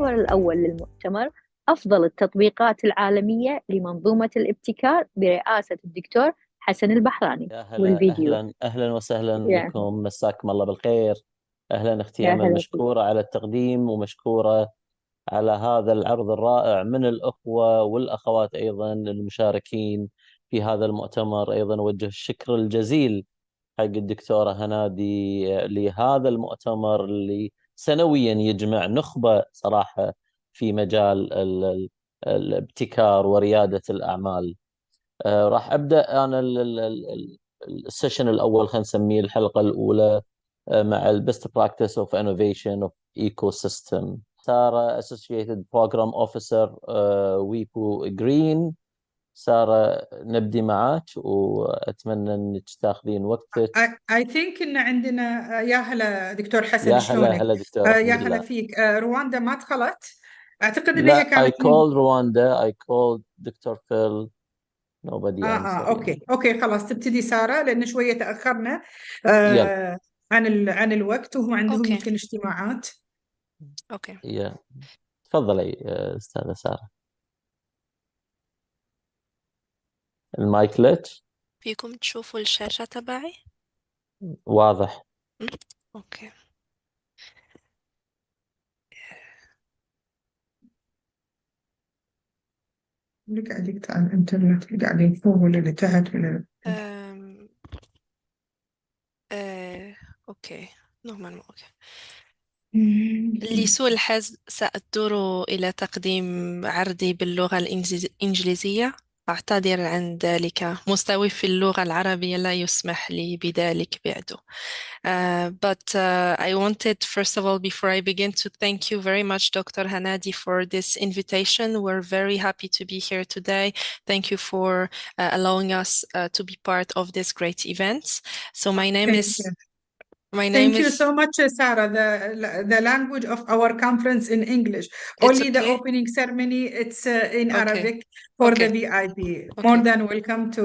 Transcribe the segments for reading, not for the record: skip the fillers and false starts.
المحور الأول للمؤتمر أفضل التطبيقات العالمية لمنظومة الابتكار برئاسة الدكتور حسن البحراني. يا هلا، والفيديو أهلا وسهلا بكم، مساكم الله بالخير. أهلا أختي يا أمل، هلا مشكورة على التقديم ومشكورة على هذا العرض الرائع من الأخوة والأخوات أيضا المشاركين في هذا المؤتمر. أيضا أوجه الشكر الجزيل حق الدكتورة هنادي لهذا المؤتمر اللي سنويا يجمع نخبة صراحة في مجال الابتكار وريادة الأعمال. راح أبدأ أنا السيشن الأول، خلينا نسميه الحلقة الأولى، مع البست براكتس اوف انوفيشن اوف ايكو سيستم. سارة Associated Program Officer ويبو جرين. سارة نبدي معك وأتمنى أنك تاخذين وقتك. I think إن عندنا يا هلا دكتور حسن، يا شلونك؟ هلا دكتور، يا الحمد هلا لله. فيك. رواندا ما دخلت؟ أعتقد إن هي لا، I كانت called Rwanda, I called Dr. Phil, nobody answered. أوكي خلاص تبتدي سارة، لأن شوية تأخرنا يلا. عن الوقت، وهم عندهم يمكن اجتماعات. يا تفضلي أستاذة سارة. المايك لك فيكم تشوفوا الشاشة تبعي؟ واضح. اوكي. اللي قاعد يقطع الإنترنت، اللي قاعد يفوق ولا اللي تحت ولا اوكي نورمال. اوكي. لسوء الحظ سأضطر إلى تقديم عرضي باللغة الإنجليزية. أعتذر عن ذلك، مستواي في اللغة العربية لا يسمح لي بذلك بعده. But I wanted, first of all, before I begin, to thank you very much, Dr. Hanadi, for this invitation. We're very happy to be here today. Thank you for allowing us to be part of this great event. So my name Thank you so much, Sarah. The language of our conference in English. Only the opening ceremony, it's in Arabic for the VIP. More than welcome to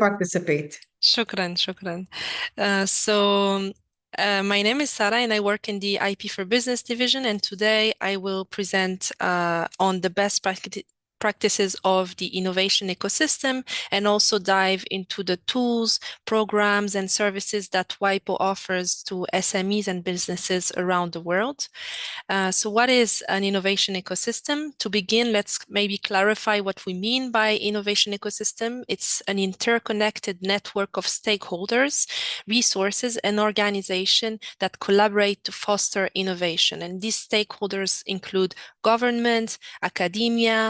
participate. شكرا. My name is Sarah and I work in the IP for Business division, and today I will present on the best practices of the innovation ecosystem, and also dive into the tools, programs, and services that WIPO offers to SMEs and businesses around the world. So what is an innovation ecosystem? To begin, let's maybe clarify what we mean by innovation ecosystem. It's an interconnected network of stakeholders, resources, and organizations that collaborate to foster innovation. And these stakeholders include government, academia,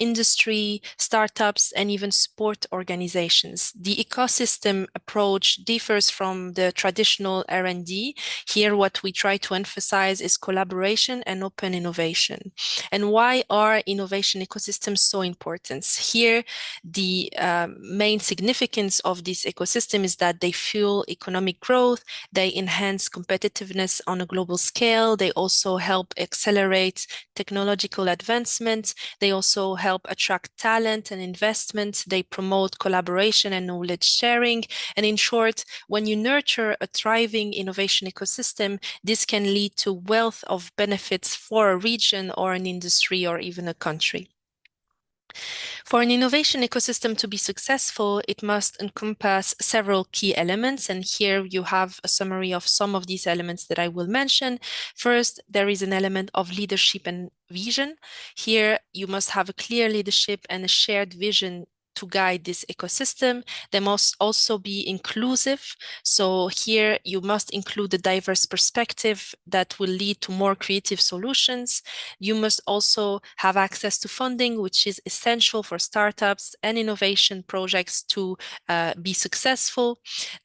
industry, startups, and even sport organizations. The ecosystem approach differs from the traditional R&D. Here, what we try to emphasize is collaboration and open innovation. And why are innovation ecosystems so important? Here, the main significance of this ecosystem is that they fuel economic growth, they enhance competitiveness on a global scale, they also help accelerate technological advancement, they also help attract talent and investment, they promote collaboration and knowledge sharing. And in short, when you nurture a thriving innovation ecosystem, this can lead to wealth of benefits for a region or an industry or even a country. For an innovation ecosystem to be successful, it must encompass several key elements. And here you have a summary of some of these elements that I will mention. First, there is an element of leadership and vision. Here, you must have a clear leadership and a shared vision to guide this ecosystem. They must also be inclusive. So here you must include a diverse perspective that will lead to more creative solutions. You must also have access to funding, which is essential for startups and innovation projects to be successful.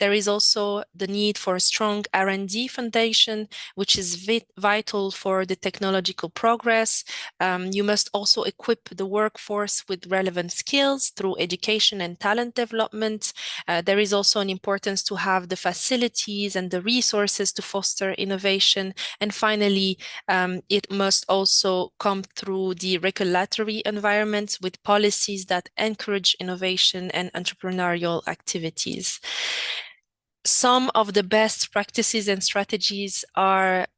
There is also the need for a strong R&D foundation, which is vital for the technological progress. You must also equip the workforce with relevant skills through education and talent development. There is also an importance to have the facilities and the resources to foster innovation. And finally, it must also come through the regulatory environment with policies that encourage innovation and entrepreneurial activities. Some of the best practices and strategies are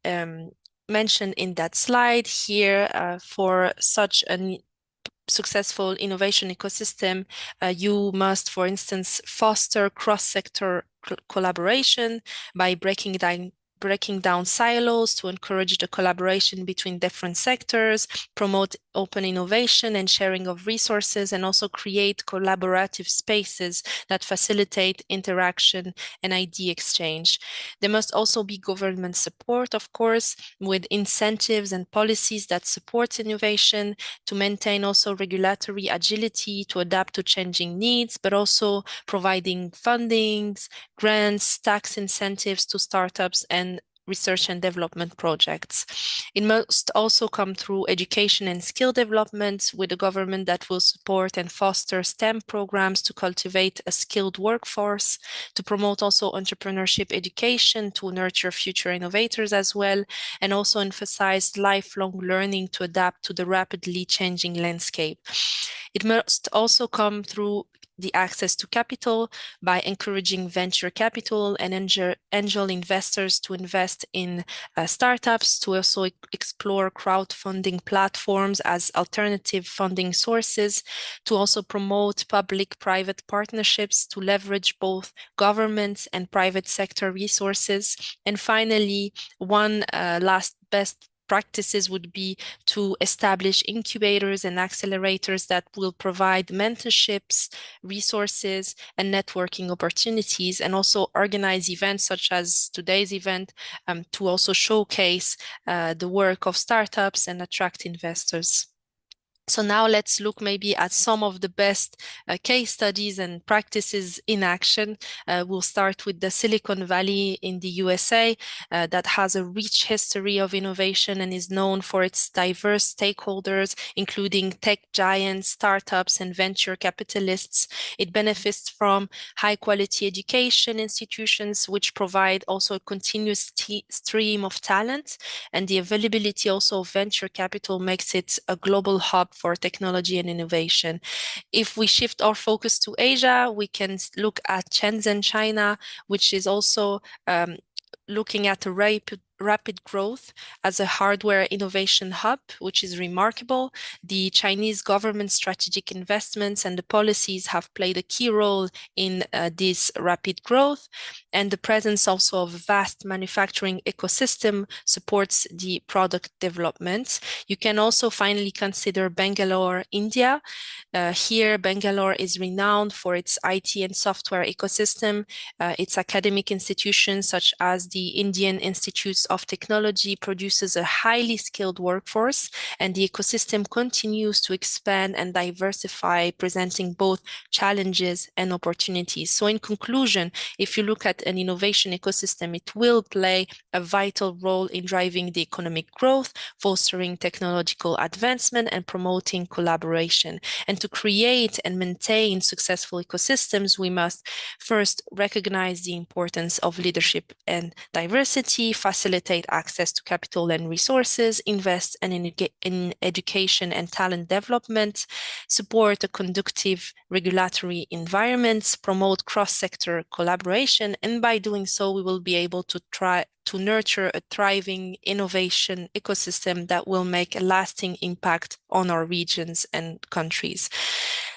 mentioned in that slide here, for such a successful innovation ecosystem, you must, for instance, foster cross-sector collaboration by breaking down silos to encourage the collaboration between different sectors, promote open innovation and sharing of resources, and also create collaborative spaces that facilitate interaction and idea exchange. There must also be government support, of course, with incentives and policies that support innovation, to maintain also regulatory agility to adapt to changing needs, but also providing fundings, grants, tax incentives to startups and research and development projects. It must also come through education and skill development, with a government that will support and foster STEM programs to cultivate a skilled workforce, to promote also entrepreneurship education to nurture future innovators as well, and also emphasize lifelong learning to adapt to the rapidly changing landscape. It must also come through the access to capital by encouraging venture capital and angel investors to invest in startups, to also explore crowdfunding platforms as alternative funding sources, to also promote public-private partnerships to leverage both government and private sector resources. And finally, one last best practices would be to establish incubators and accelerators that will provide mentorships, resources, and networking opportunities, and also organize events such as today's event to also showcase the work of startups and attract investors. So now let's look maybe at some of the best case studies and practices in action. We'll start with the Silicon Valley in the USA that has a rich history of innovation and is known for its diverse stakeholders, including tech giants, startups, and venture capitalists. It benefits from high quality education institutions, which provide also a continuous stream of talent, and the availability also of venture capital makes it a global hub for technology and innovation. If we shift our focus to Asia, we can look at Shenzhen, China, which is also looking at a rapid growth as a hardware innovation hub, which is remarkable. The Chinese government strategic investments and the policies have played a key role in this rapid growth, and the presence also of a vast manufacturing ecosystem supports the product development. You can also finally consider Bangalore, India. Here, Bangalore is renowned for its IT and software ecosystem. Its academic institutions, such as the Indian Institutes of Technology, produces a highly skilled workforce, and the ecosystem continues to expand and diversify, presenting both challenges and opportunities. So in conclusion, if you look at an innovation ecosystem, it will play a vital role in driving the economic growth, fostering technological advancement, and promoting collaboration. And to create and maintain successful ecosystems, we must first recognize the importance of leadership and diversity, facilitate access to capital and resources, invest in education and talent development, support a conducive regulatory environment, promote cross-sector collaboration, and by doing so, we will be able to nurture a thriving innovation ecosystem that will make a lasting impact on our regions and countries.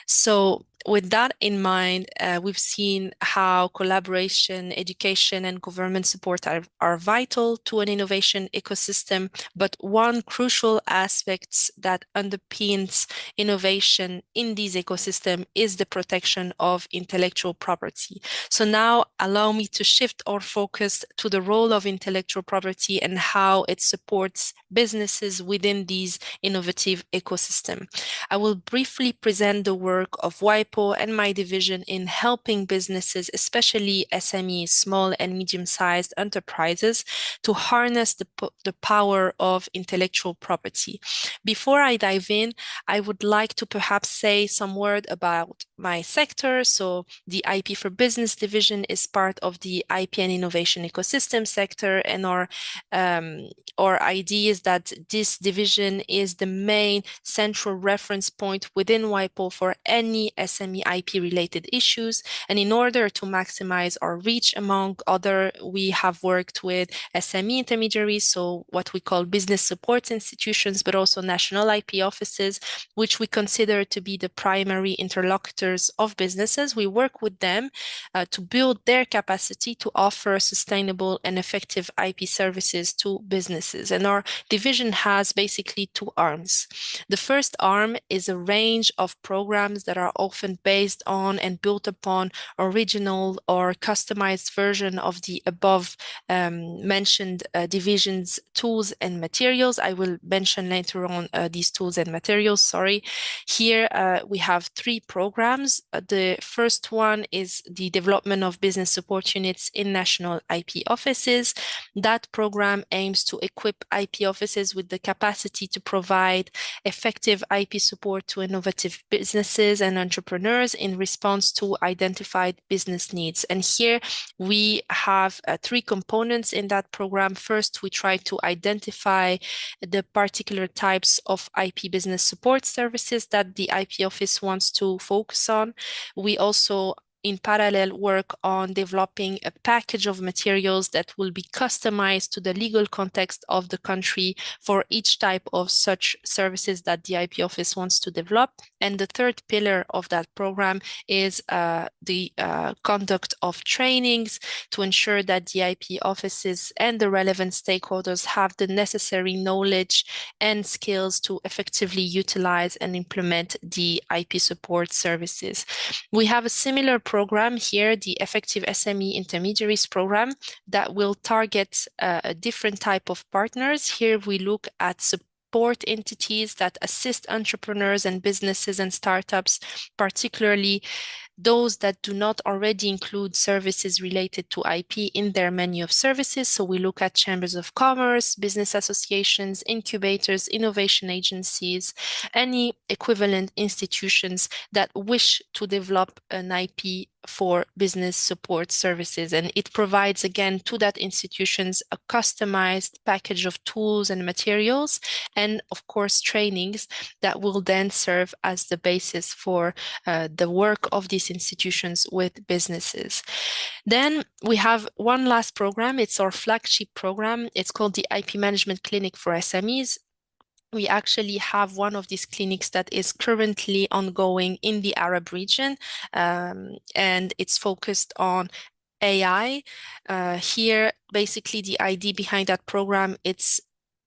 So with that in mind, we've seen how collaboration, education, and government support are vital to an innovation ecosystem, but one crucial aspect that underpins innovation in this ecosystem is the protection of intellectual property. So now allow me to shift our focus to the role of intellectual property and how it supports businesses within these innovative ecosystem. I will briefly present the work of WIPO and my division in helping businesses, especially SMEs, small and medium-sized enterprises, to harness the power of intellectual property. Before I dive in, I would like to perhaps say some word about my sector. So the IP for Business division is part of the IP and innovation ecosystem sector, and our idea is that this division is the main central reference point within WIPO for any SME SME IP related issues. And in order to maximize our reach among other, we have worked with SME intermediaries, so what we call business support institutions, but also national IP offices, which we consider to be the primary interlocutors of businesses. We work with them to build their capacity to offer sustainable and effective IP services to businesses. And our division has basically two arms. The first arm is a range of programs that are often based on and built upon original or customized version of the above mentioned divisions, tools and materials. I will mention later on these tools and materials, sorry. Here we have three programs. The first one is the development of business support units in national IP offices. That program aims to equip IP offices with the capacity to provide effective IP support to innovative businesses and entrepreneurs in response to identified business needs. And here we have three components in that program. First, we try to identify the particular types of IP business support services that the IP office wants to focus on. We also in parallel work on developing a package of materials that will be customized to the legal context of the country for each type of such services that the IP office wants to develop. And the third pillar of that program is the conduct of trainings to ensure that the IP offices and the relevant stakeholders have the necessary knowledge and skills to effectively utilize and implement the IP support services. We have a similar program here, the Effective SME Intermediaries program, that will target a different type of partners. Here we look at support entities that assist entrepreneurs and businesses and startups, particularly those that do not already include services related to IP in their menu of services. So we look at chambers of commerce, business associations, incubators, innovation agencies, any equivalent institutions that wish to develop an IP for business support services. And it provides, again, to that institutions a customized package of tools and materials, and of course, trainings that will then serve as the basis for the work of these institutions with businesses. Then we have one last program. It's our flagship program. It's called the IP Management Clinic for SMEs. We actually have one of these clinics that is currently ongoing in the Arab region, and it's focused on AI. Here, basically, the idea behind that program, it's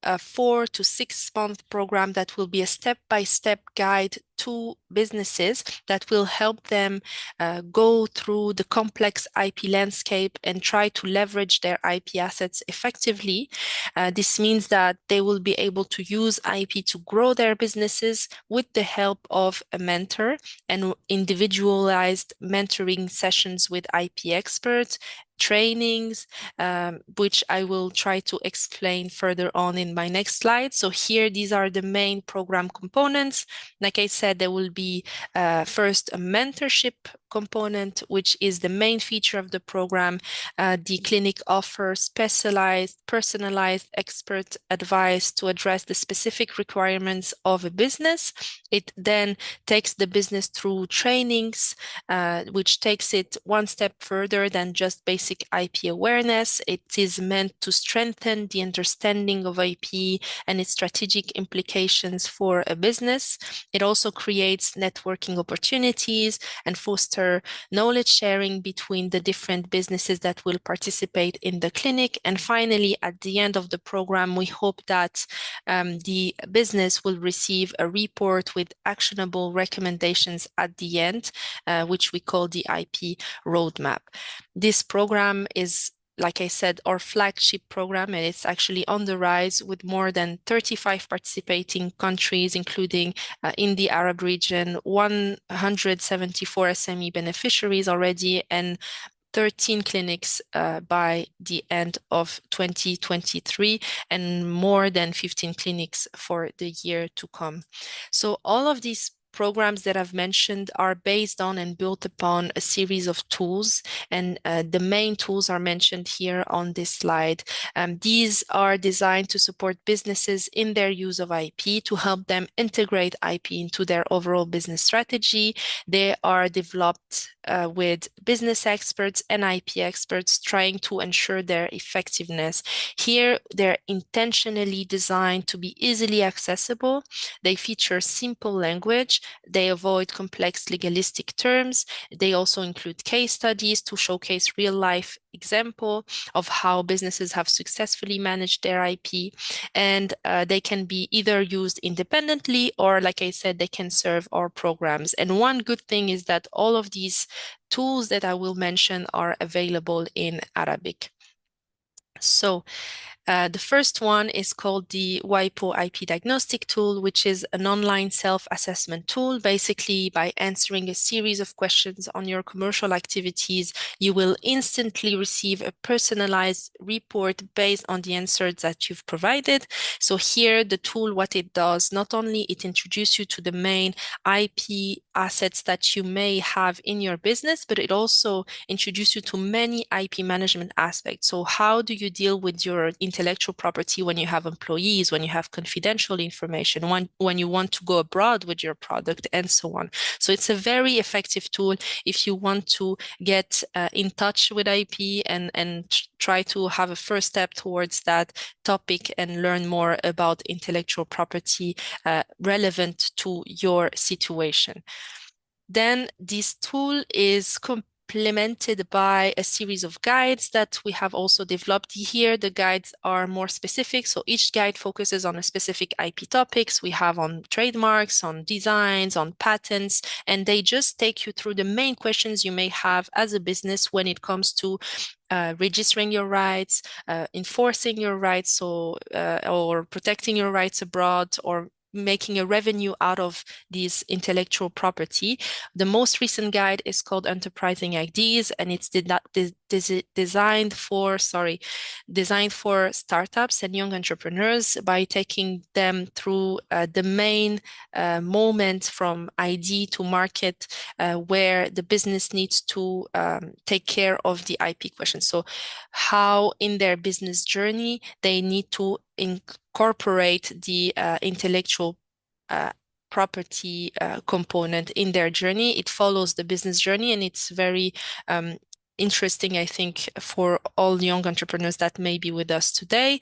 a 4 to 6 month program that will be a step-by-step guide to businesses that will help them go through the complex IP landscape and try to leverage their IP assets effectively. This means that they will be able to use IP to grow their businesses with the help of a mentor and individualized mentoring sessions with IP experts, trainings, which I will try to explain further on in my next slide. So here, these are the main program components. Like I said, there will be first a mentorship component, which is the main feature of the program. The clinic offers specialized, personalized expert advice to address the specific requirements of a business. It then takes the business through trainings, which takes it one step further than just basic IP awareness. It is meant to strengthen the understanding of IP and its strategic implications for a business. It also creates networking opportunities and foster knowledge sharing between the different businesses that will participate in the clinic. And finally, at the end of the program, we hope that the business will receive a report with actionable recommendations at the end, which we call the IP roadmap. This program is, like I said, our flagship program, and it's actually on the rise with more than 35 participating countries, including in the Arab region, 174 SME beneficiaries already, and 13 clinics by the end of 2023, and more than 15 clinics for the year to come. So all of these programs that I've mentioned are based on and built upon a series of tools, and the main tools are mentioned here on this slide. These are designed to support businesses in their use of IP, to help them integrate IP into their overall business strategy. They are developed with business experts and IP experts, trying to ensure their effectiveness. Here, they're intentionally designed to be easily accessible. They feature simple language. They avoid complex legalistic terms. They also include case studies to showcase real-life example of how businesses have successfully managed their IP. And they can be either used independently or, like I said, they can serve our programs. And one good thing is that all of these tools that I will mention are available in Arabic. So the first one is called the WIPO IP Diagnostic Tool, which is an online self-assessment tool. Basically, by answering a series of questions on your commercial activities, you will instantly receive a personalized report based on the answers that you've provided. So here, the tool, what it does, not only it introduces you to the main IP assets that you may have in your business, but it also introduces you to many IP management aspects. So how do you deal with your intellectual property when you have employees, when you have confidential information, when you want to go abroad with your product, and so on. So it's a very effective tool if you want to get in touch with IP and try to have a first step towards that topic and learn more about intellectual property relevant to your situation. Then this tool is complemented by a series of guides that we have also developed here. The guides are more specific, so each guide focuses on a specific IP topics. We have on trademarks, on designs, on patents, and they just take you through the main questions you may have as a business when it comes to registering your rights, enforcing your rights, or protecting your rights abroad, or making a revenue out of this intellectual property. The most recent guide is called Enterprising Ideas, and it's designed for startups and young entrepreneurs by taking them through the main moment from ID to market, where the business needs to take care of the IP question. So how in their business journey they need to incorporate the intellectual property component in their journey. It follows the business journey, and it's very interesting, I think, for all young entrepreneurs that may be with us today.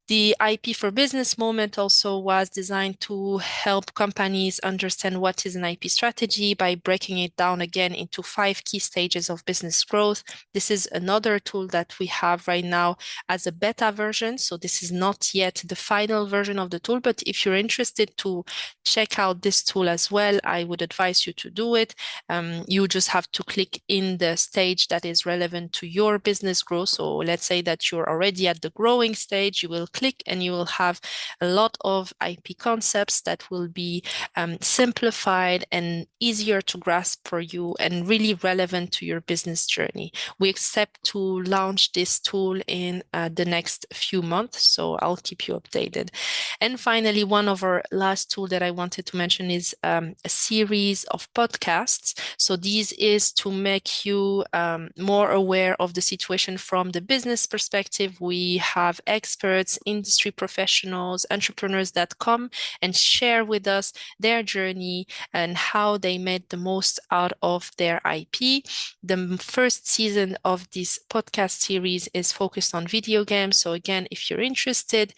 The IP for Business moment also was designed to help companies understand what is an IP strategy by breaking it down again into 5 key stages of business growth. This is another tool that we have right now as a beta version. So this is not yet the final version of the tool, but if you're interested to check out this tool as well, I would advise you to do it. You just have to click in the stage that is relevant to your business growth. So let's say that you're already at the growing stage, you will click and you will have a lot of IP concepts that will be simplified and easier to grasp for you and really relevant to your business journey. We expect to launch this tool in the next few months, so I'll keep you updated. And finally, one of our last tools that I wanted to mention is a series of podcasts. So this is to make you more aware of the situation from the business perspective. We have experts, industry professionals, entrepreneurs that come and share with us their journey and how they made the most out of their IP. The first season of this podcast series is focused on video games. So again, if you're interested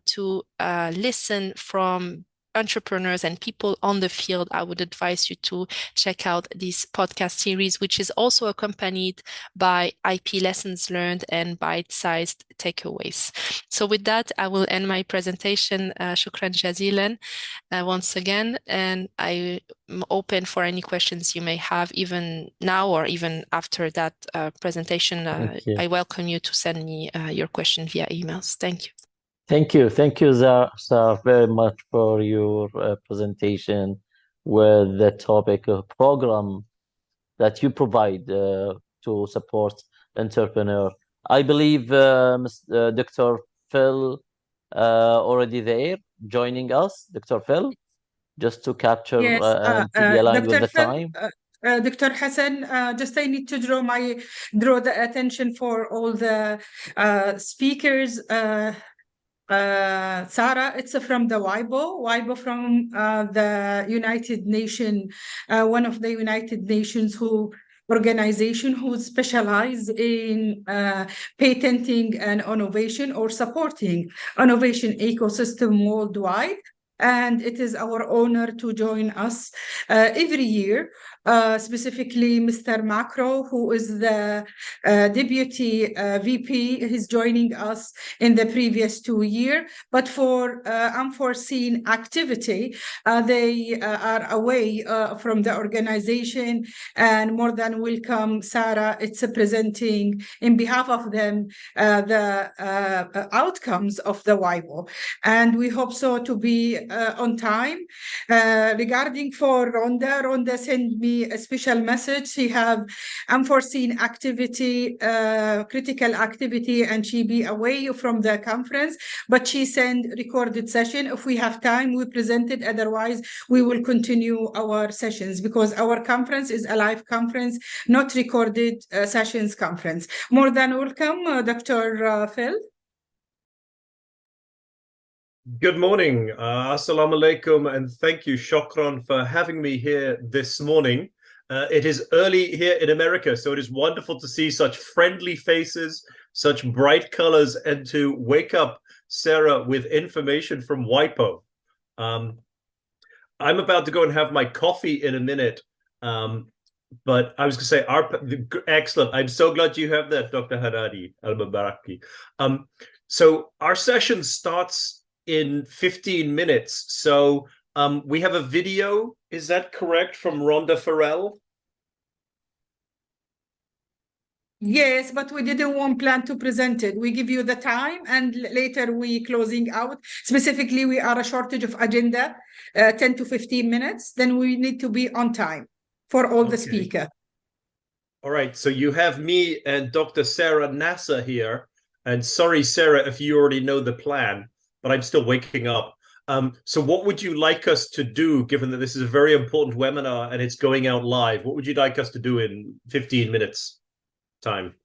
to listen from entrepreneurs and people on the field, I would advise you to check out this podcast series, which is also accompanied by IP lessons learned and bite-sized takeaways. So with that, I will end my presentation. Shukran jazilan once again, and I'm open for any questions you may have, even now or even after that presentation. I welcome you to send me your question via emails. Thank you. Thank you, Zahra, very much for your presentation with the topic of program that you provide to support entrepreneur. I believe Dr. Phil already there joining us. Dr. Phil? just to capture Yes, and to be aligned with Dr. the Phil, time? Dr. Hassan, just I need to draw the attention for all the speakers. Sarah, it's from the WIPO from the United Nations, one of the United Nations organization who specialize in patenting and innovation or supporting innovation ecosystem worldwide. And it is our honor to join us every year, specifically Mr. Macro, who is the Deputy VP. He's joining us in the previous 2 years, but for unforeseen activity, they are away from the organization, and more than welcome, Sarah. It's presenting in behalf of them the outcomes of the WIPO, and we hope so to be on time. Regarding for Rhonda sent me a special message. She have unforeseen activity, critical activity, and she be away from the conference, but she sent recorded session. If we have time, we present it. Otherwise, we will continue our sessions, because our conference is a live conference, not recorded sessions conference. More than welcome, Dr. Phil. Good morning. Assalamu alaikum, and thank you, Shukran, for having me here this morning. It is early here in America, so it is wonderful to see such friendly faces, such bright colors, and to wake up Sarah with information from WIPO. I'm about to go and have my coffee in a minute, but I was going to say, excellent. I'm so glad you have that, Dr. Hanadi Albahrani. So our session starts in 15 minutes. So we have a video, is that correct, from Rhonda Farrell? Yes, but we didn't plan to present it. We give you the time, and later we closing out. Specifically, we are a shortage of agenda, 10 to 15 minutes. Then we need to be on time for all the speaker. All right, so you have me and Dr. Sarah Nassar here. And sorry, Sarah, if you already know the plan, but I'm still waking up. So what would you like us to do, given that this is a very important webinar and it's going out live? What would you like us to do in 15 minutes time?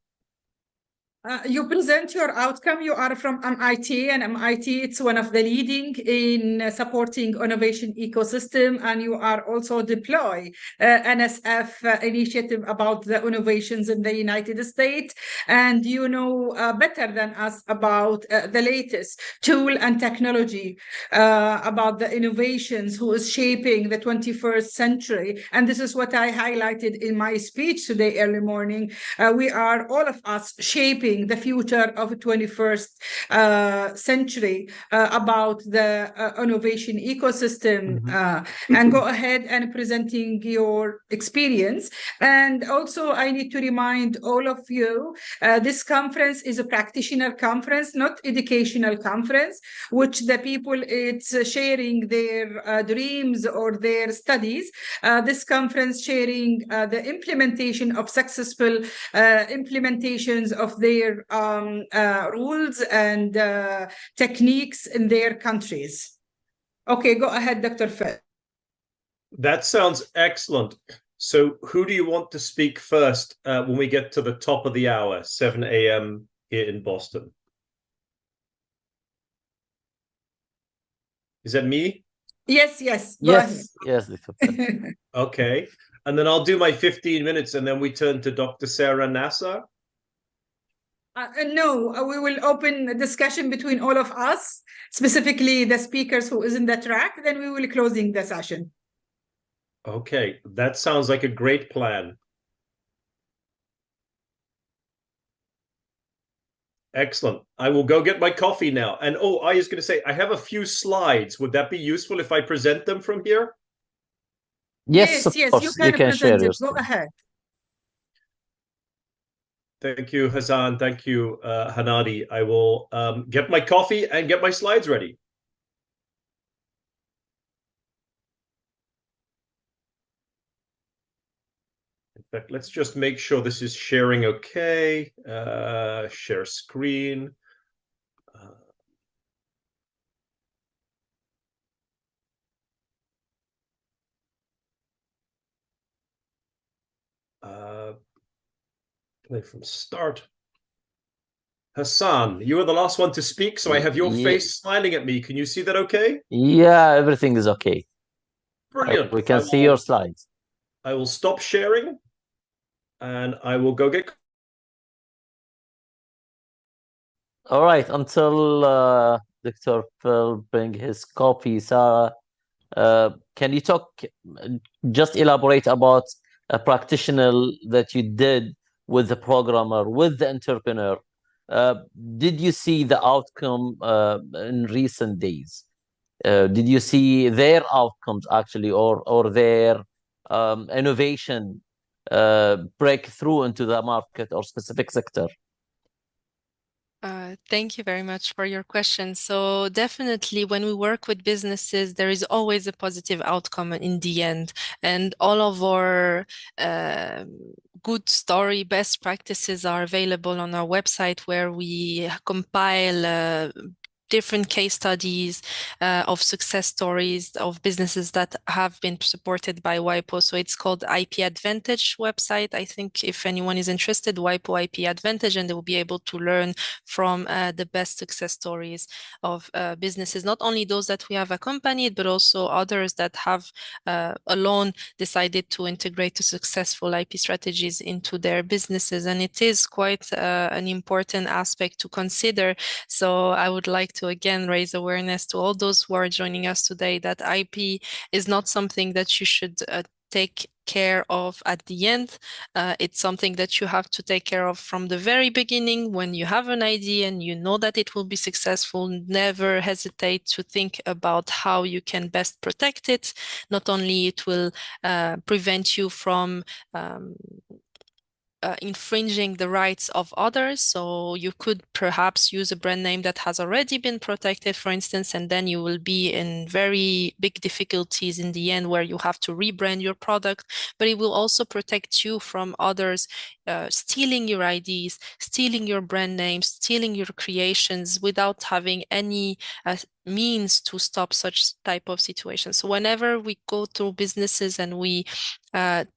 You present your outcome. You are from MIT, and MIT, it's one of the leading in supporting innovation ecosystem, and you are also deploy NSF initiative about the innovations in the United States, and you know better than us about the latest tool and technology, about the innovations who is shaping the 21st century. And this is what I highlighted in my speech today early morning. We are, all of us, shaping the future of the 21st century, about the innovation ecosystem. And go ahead and presenting your experience. And also, I need to remind all of you, this conference is a practitioner conference, not educational conference, which the people, it's sharing their dreams or their studies. This conference sharing the implementation of successful implementations of their rules and techniques in their countries. Okay, go ahead, Dr. Phil. That sounds excellent. So who do you want to speak first when we get to the top of the hour, 7 a.m. here in Boston? Is that me? Yes. Yes. Okay. And then I'll do my 15 minutes, and then we turn to Dr. Sarah Nassar. No, we will open a discussion between all of us, specifically the speakers who is in the track. Then we will closing the session. Okay, that sounds like a great plan. Excellent. I will go get my coffee now. And I was going to say, I have a few slides. Would that be useful if I present them from here? Yes, you can present it. Go ahead. Thank you, Hassan. Thank you, Hanadi. I will get my coffee and get my slides ready. In fact, let's just make sure this is sharing okay. Share screen. Play from start. Hassan, you were the last one to speak, so I have your face smiling at me. Can you see that okay? Yeah, everything is okay. Brilliant. We can see your slides. I will stop sharing and I will go get... All right, until Dr. Phil bring his copy, Sarah, can you just elaborate about a practitioner that you did with the programmer, with the entrepreneur? Did you see the outcome in recent days? Did you see their outcomes actually, or their innovation break through into the market or specific sector? Thank you very much for your question. So definitely when we work with businesses, there is always a positive outcome in the end. And all of our good story, best practices are available on our website, where we compile different case studies of success stories of businesses that have been supported by WIPO. So it's called IP Advantage website. I think if anyone is interested, WIPO IP Advantage, and they will be able to learn from the best success stories of businesses, not only those that we have accompanied, but also others that have alone decided to integrate the successful IP strategies into their businesses. And it is quite an important aspect to consider. So I would like to again raise awareness to all those who are joining us today that IP is not something that you should take care of at the end. It's something that you have to take care of from the very beginning. When you have an idea and you know that it will be successful, never hesitate to think about how you can best protect it. Not only it will prevent you from infringing the rights of others. So you could perhaps use a brand name that has already been protected, for instance, and then you will be in very big difficulties in the end, where you have to rebrand your product. But it will also protect you from others stealing your IDs, stealing your brand names, stealing your creations without having any means to stop such type of situations. So whenever we go through businesses and we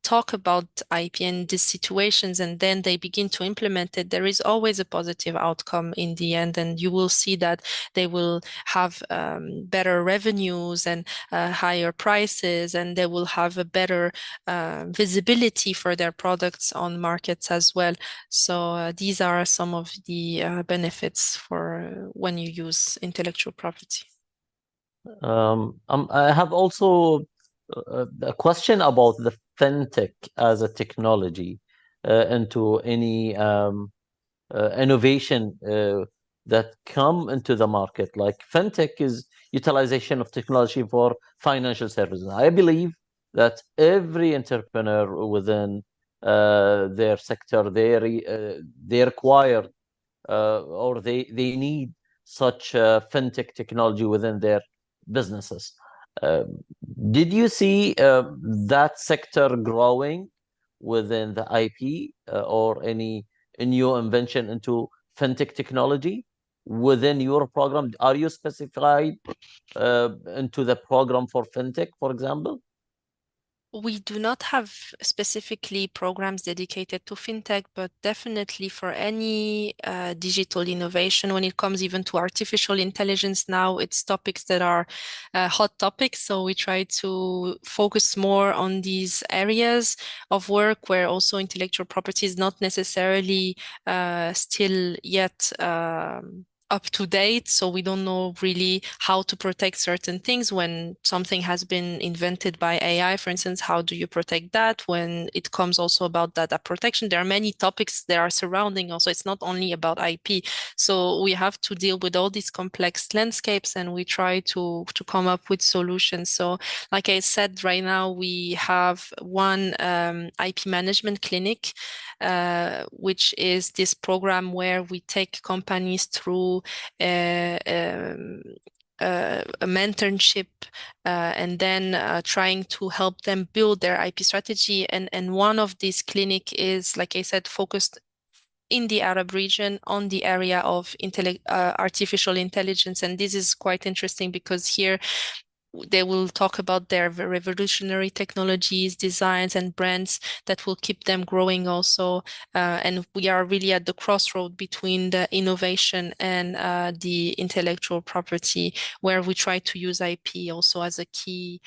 talk about IP in these situations, and then they begin to implement it, there is always a positive outcome in the end, and you will see that they will have better revenues and higher prices, and they will have a better visibility for their products on markets as well. So these are some of the benefits for when you use intellectual property. I have also a question about the fintech as a technology into any innovation that come into the market. Like fintech is utilization of technology for financial services. I believe that every entrepreneur within their sector, they require or they need such fintech technology within their businesses. Did you see that sector growing within the IP or any new invention into fintech technology within your program? Are you specified into the program for fintech, for example? We do not have specifically programs dedicated to fintech, but definitely for any digital innovation, when it comes even to artificial intelligence now, it's topics that are hot topics. So we try to focus more on these areas of work where also intellectual property is not necessarily still yet up to date. So we don't know really how to protect certain things when something has been invented by AI, for instance. How do you protect that? When it comes also about data protection, there are many topics that are surrounding also. It's not only about IP. So we have to deal with all these complex landscapes, and we try to come up with solutions. So like I said, right now we have one IP management clinic, which is this program where we take companies through a mentorship and then trying to help them build their IP strategy. And one of these clinic is, like I said, focused in the Arab region on the area of artificial intelligence. And this is quite interesting because here they will talk about their revolutionary technologies, designs, and brands that will keep them growing also. And we are really at the crossroad between the innovation and the intellectual property, where we try to use IP also as a key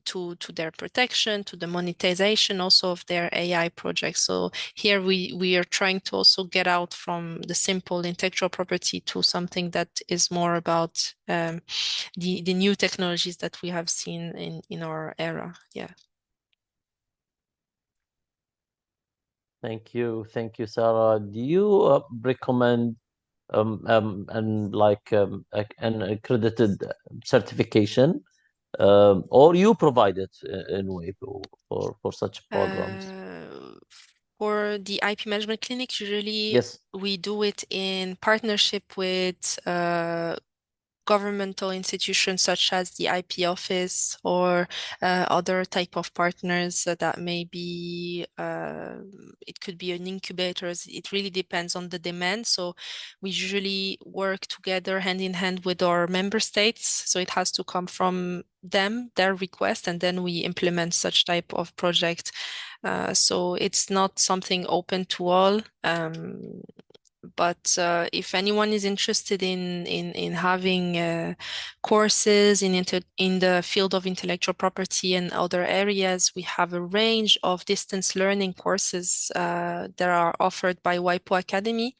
to their protection, to the monetization also of their AI projects. So here we are trying to also get out from the simple intellectual property to something that is more about the new technologies that we have seen in our era. Yeah. Thank you, Sarah. Do you recommend an accredited certification, or you provide it in Weibo for such programs? For the IP management clinic, usually Yes. we do it in partnership with governmental institutions such as the IP office or other type of partners that may be, it could be an incubator. It really depends on the demand. So we usually work together hand in hand with our member states. So it has to come from them, their request, and then we implement such type of project. So it's not something open to all. But if anyone is interested in having courses in the field of intellectual property and other areas, we have a range of distance learning courses that are offered by WIPO Academy.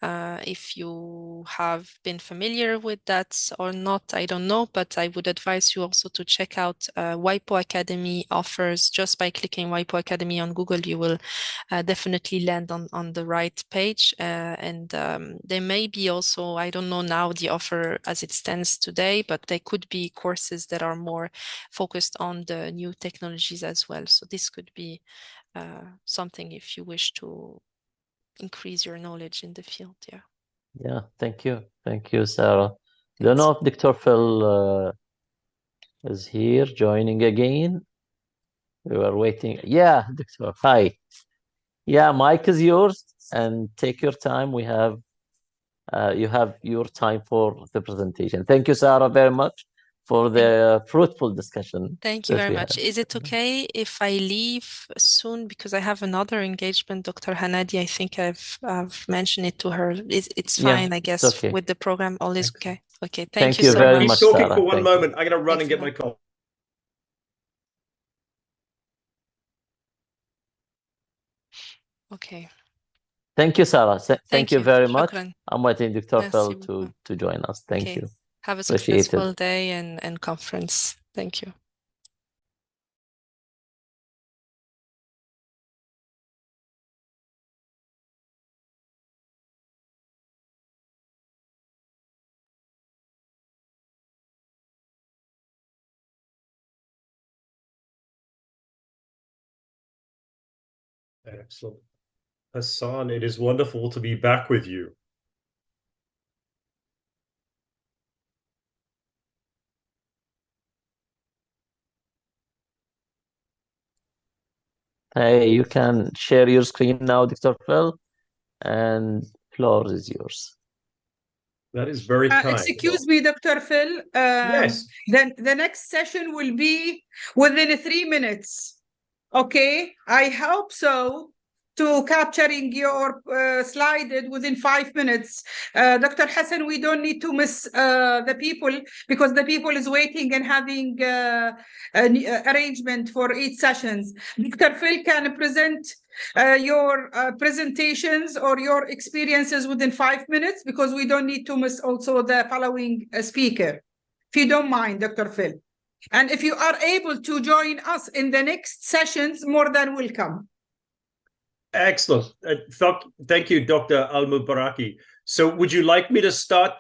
If you have been familiar with that or not, I don't know, but I would advise you also to check out WIPO Academy offers. Just by clicking WIPO Academy on Google, you will definitely land on the right page. And there may be also, I don't know now the offer as it stands today, but there could be courses that are more focused on the new technologies as well. So this could be something if you wish to increase your knowledge in the field. Yeah, thank you, Sarah. Don't know if Dr. Phil is here joining again. We were waiting. Yeah, Doctor, hi. Yeah, mic is yours, and take your time. We have you have your time for the presentation. Thank you, Sarah, very much for the fruitful discussion. Thank you very much. Is it okay if I leave soon because I have another engagement, Dr. Hanadi? I think I've mentioned it to her. It's fine, I guess, okay. With the program, all is okay. Okay, thank you so very much. Keep talking Sarah. for one moment. I'm going to run and get my coffee. Okay. Thank you, Sarah. Thank you very much. Shukran. I'm waiting Dr. Phil to join us. Thank you. Have a successful day and conference. Thank you. Excellent. Hassan, it is wonderful to be back with you. Hey, you can share your screen now, Dr. Phil, and floor is yours. That is very kind. Excuse me, Dr. Phil. Yes. Then the next session will be within 3 minutes. Okay, I hope so. To capturing your slide within 5 minutes. Dr. Hassan, we don't need to miss the people because the people is waiting and having an arrangement for each sessions. Dr. Phil can present your presentations or your experiences within 5 minutes because we don't need to miss also the following speaker. If you don't mind, Dr. Phil. And if you are able to join us in the next sessions, more than welcome. Excellent. Thank you, Dr. Al-Mubaraki. So would you like me to start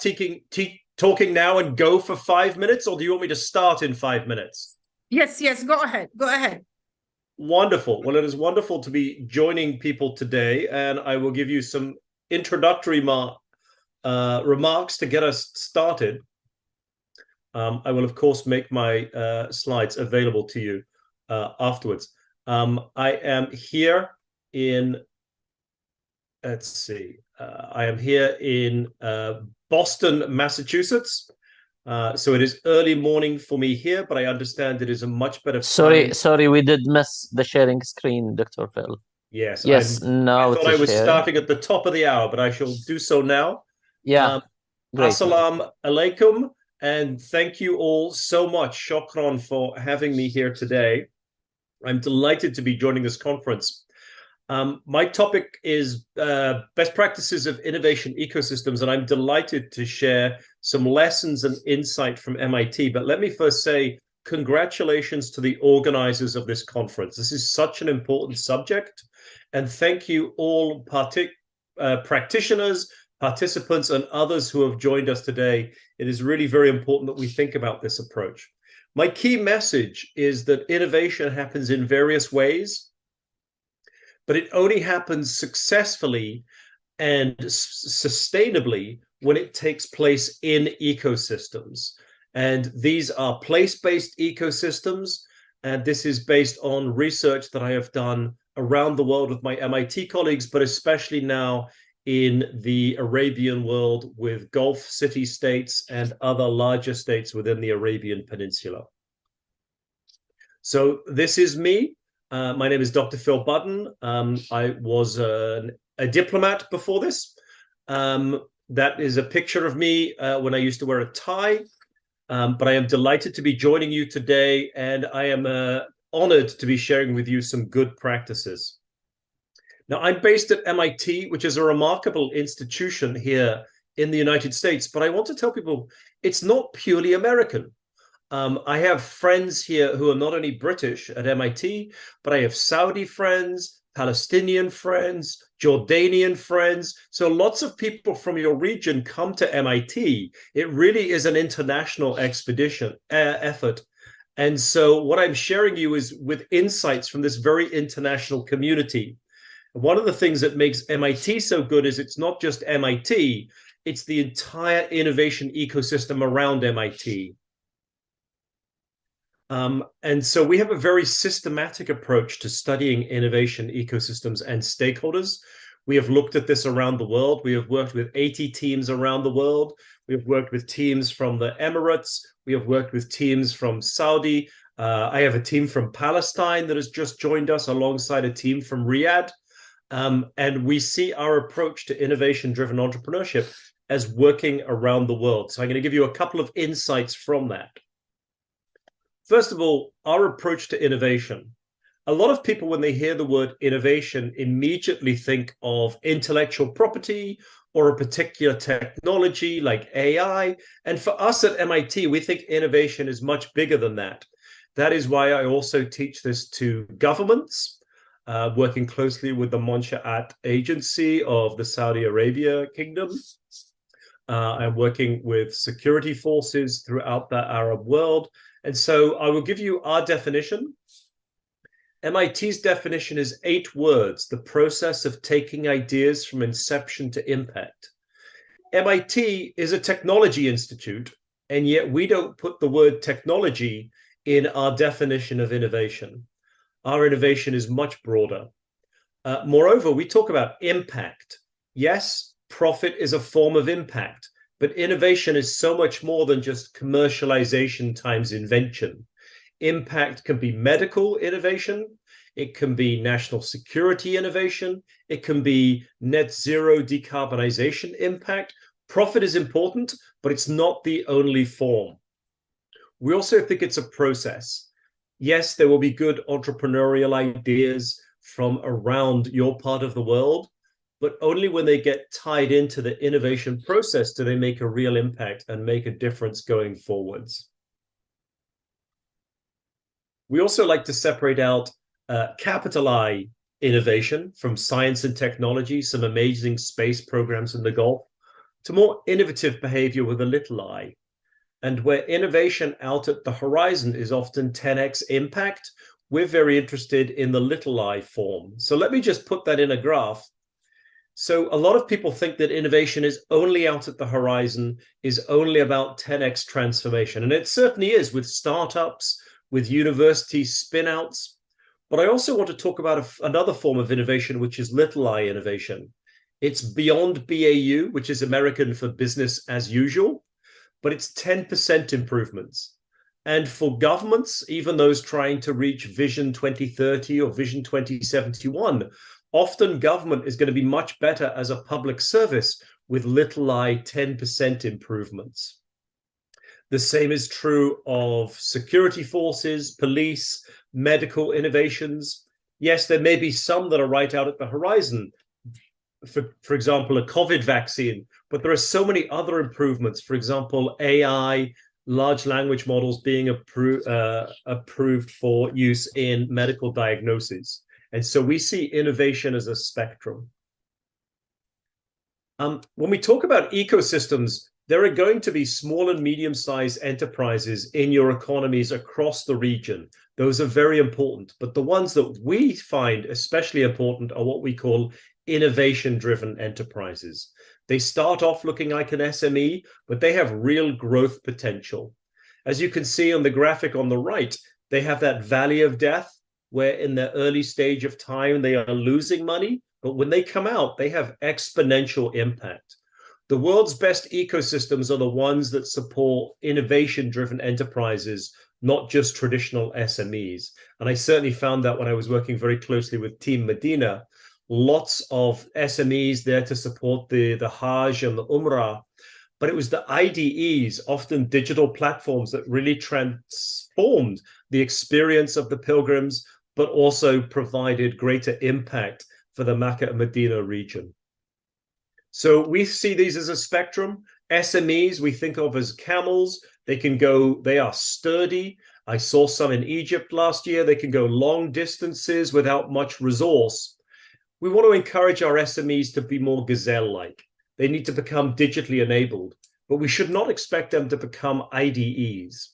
talking now and go for 5 minutes, or do you want me to start in 5 minutes? Yes, go ahead. Go ahead. Wonderful. Well, it is wonderful to be joining people today, and I will give you some introductory remarks to get us started. I will, of course, make my slides available to you afterwards. I am here in, I am here in Boston, Massachusetts. So it is early morning for me here, but I understand it is a much better Sorry, we did miss the sharing screen, Dr. Phil. Yes, now I thought I was starting at the top of the hour, but I shall do so now. Yeah. Assalamu alaikum, and thank you all so much, Shukran, for having me here today. I'm delighted to be joining this conference. My topic is best practices of innovation ecosystems, and I'm delighted to share some lessons and insight from MIT. But let me first say congratulations to the organizers of this conference. This is such an important subject, and thank you all practitioners, participants, and others who have joined us today. It is really very important that we think about this approach. My key message is that innovation happens in various ways, but it only happens successfully and sustainably when it takes place in ecosystems. And these are place-based ecosystems, and this is based on research that I have done around the world with my MIT colleagues, but especially now in the Arabian world with Gulf city-states and other larger states within the Arabian Peninsula. So this is me. My name is Dr. Phil Budden. I was a diplomat before this. That is a picture of me when I used to wear a tie. But I am delighted to be joining you today, and I am honored to be sharing with you some good practices. Now, I'm based at MIT, which is a remarkable institution here in the United States, but I want to tell people it's not purely American. I have friends here who are not only British at MIT, but I have Saudi friends, Palestinian friends, Jordanian friends. So lots of people from your region come to MIT. It really is an international effort. And so what I'm sharing you is with insights from this very international community. One of the things that makes MIT so good is it's not just MIT, it's the entire innovation ecosystem around MIT. And so we have a very systematic approach to studying innovation ecosystems and stakeholders. We have looked at this around the world. We have worked with 80 teams around the world. We have worked with teams from the Emirates. We have worked with teams from Saudi. I have a team from Palestine that has just joined us alongside a team from Riyadh. And we see our approach to innovation-driven entrepreneurship as working around the world. So I'm going to give you a couple of insights from that. First of all, our approach to innovation. A lot of people, when they hear the word innovation, immediately think of intellectual property or a particular technology like AI. And for us at MIT, we think innovation is much bigger than that. That is why I also teach this to governments, working closely with the Monshaat Agency of the Saudi Arabia Kingdom. I'm working with security forces throughout the Arab world. And so I will give you our definition. MIT's definition is 8 words, the process of taking ideas from inception to impact. MIT is a technology institute, and yet we don't put the word technology in our definition of innovation. Our innovation is much broader. Moreover, we talk about impact. Yes, profit is a form of impact, but innovation is so much more than just commercialization times invention. Impact can be medical innovation. It can be national security innovation. It can be net zero decarbonization impact. Profit is important, but it's not the only form. We also think it's a process. Yes, there will be good entrepreneurial ideas from around your part of the world, but only when they get tied into the innovation process do they make a real impact and make a difference going forwards. We also like to separate out capital I innovation from science and technology, some amazing space programs in the Gulf, to more innovative behavior with a little I. And where innovation out at the horizon is often 10x impact, we're very interested in the little I form. So let me just put that in a graph. So a lot of people think that innovation is only out at the horizon, is only about 10x transformation. And it certainly is with startups, with university spin-outs. But I also want to talk about another form of innovation, which is little I innovation. It's beyond BAU, which is American for business as usual. but it's 10% improvements. And for governments, even those trying to reach Vision 2030 or Vision 2071, often government is going to be much better as a public service with little I 10% improvements. The same is true of security forces, police, medical innovations. Yes, there may be some that are right out at the horizon. For example, a COVID vaccine, but there are so many other improvements. For example, AI, large language models being approved for use in medical diagnosis. And so we see innovation as a spectrum. When we talk about ecosystems, there are going to be small and medium-sized enterprises in your economies across the region. Those are very important. But the ones that we find especially important are what we call innovation-driven enterprises. They start off looking like an SME, but they have real growth potential. As you can see on the graphic on the right, they have that valley of death, where in the early stage of time, they are losing money. But when they come out, they have exponential impact. The world's best ecosystems are the ones that support innovation-driven enterprises, not just traditional SMEs. And I certainly found that when I was working very closely with Team Medina, lots of SMEs there to support the Hajj and the Umrah. But it was the IDEs, often digital platforms, that really transformed the experience of the pilgrims, but also provided greater impact for the Makkah and Medina region. So we see these as a spectrum. SMEs we think of as camels. They are sturdy. I saw some in Egypt last year. They can go long distances without much resource. We want to encourage our SMEs to be more gazelle-like. They need to become digitally enabled, but we should not expect them to become IDEs.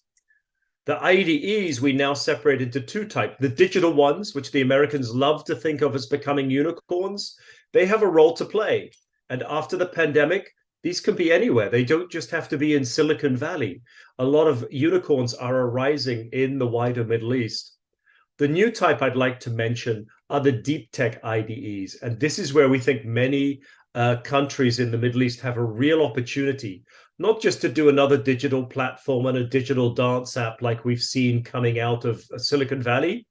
The IDEs we now separate into two types. The digital ones, which the Americans love to think of as becoming unicorns, they have a role to play. And after the pandemic, these can be anywhere. They don't just have to be in Silicon Valley. A lot of unicorns are arising in the wider Middle East. The new type I'd like to mention are the deep tech IDEs. And this is where we think many countries in the Middle East have a real opportunity, not just to do another digital platform and a digital dance app like we've seen coming out of Silicon Valley,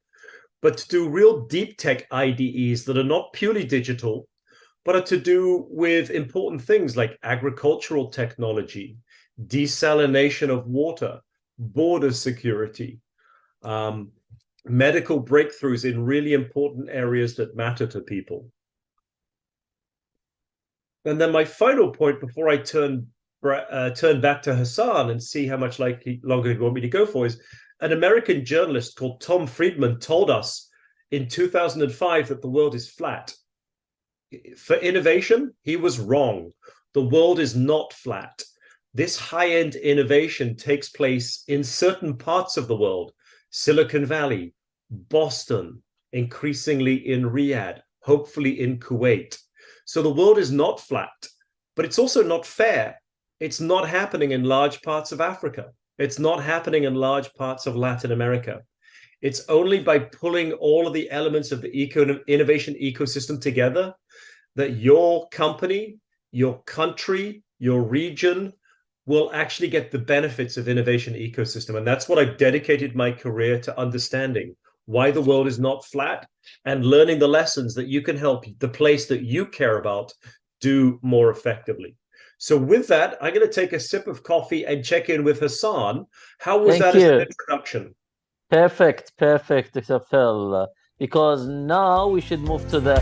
but to do real deep tech IDEs that are not purely digital, but are to do with important things like agricultural technology, desalination of water, border security, medical breakthroughs in really important areas that matter to people. And then my final point before I turn back to Hassan and see how much longer he'd want me to go for is an American journalist called Tom Friedman told us in 2005 that the world is flat. For innovation, he was wrong. The world is not flat. This high-end innovation takes place in certain parts of the world, Silicon Valley, Boston, increasingly in Riyadh, hopefully in Kuwait. So the world is not flat, but it's also not fair. It's not happening in large parts of Africa. It's not happening in large parts of Latin America. It's only by pulling all of the elements of the innovation ecosystem together that your company, your country, your region will actually get the benefits of innovation ecosystem. And that's what I've dedicated my career to understanding, why the world is not flat and learning the lessons that you can help the place that you care about do more effectively. So with that, I'm going to take a sip of coffee and check in with Hassan. How was that as an introduction? Perfect, Dr. Phil. Because now we should move to the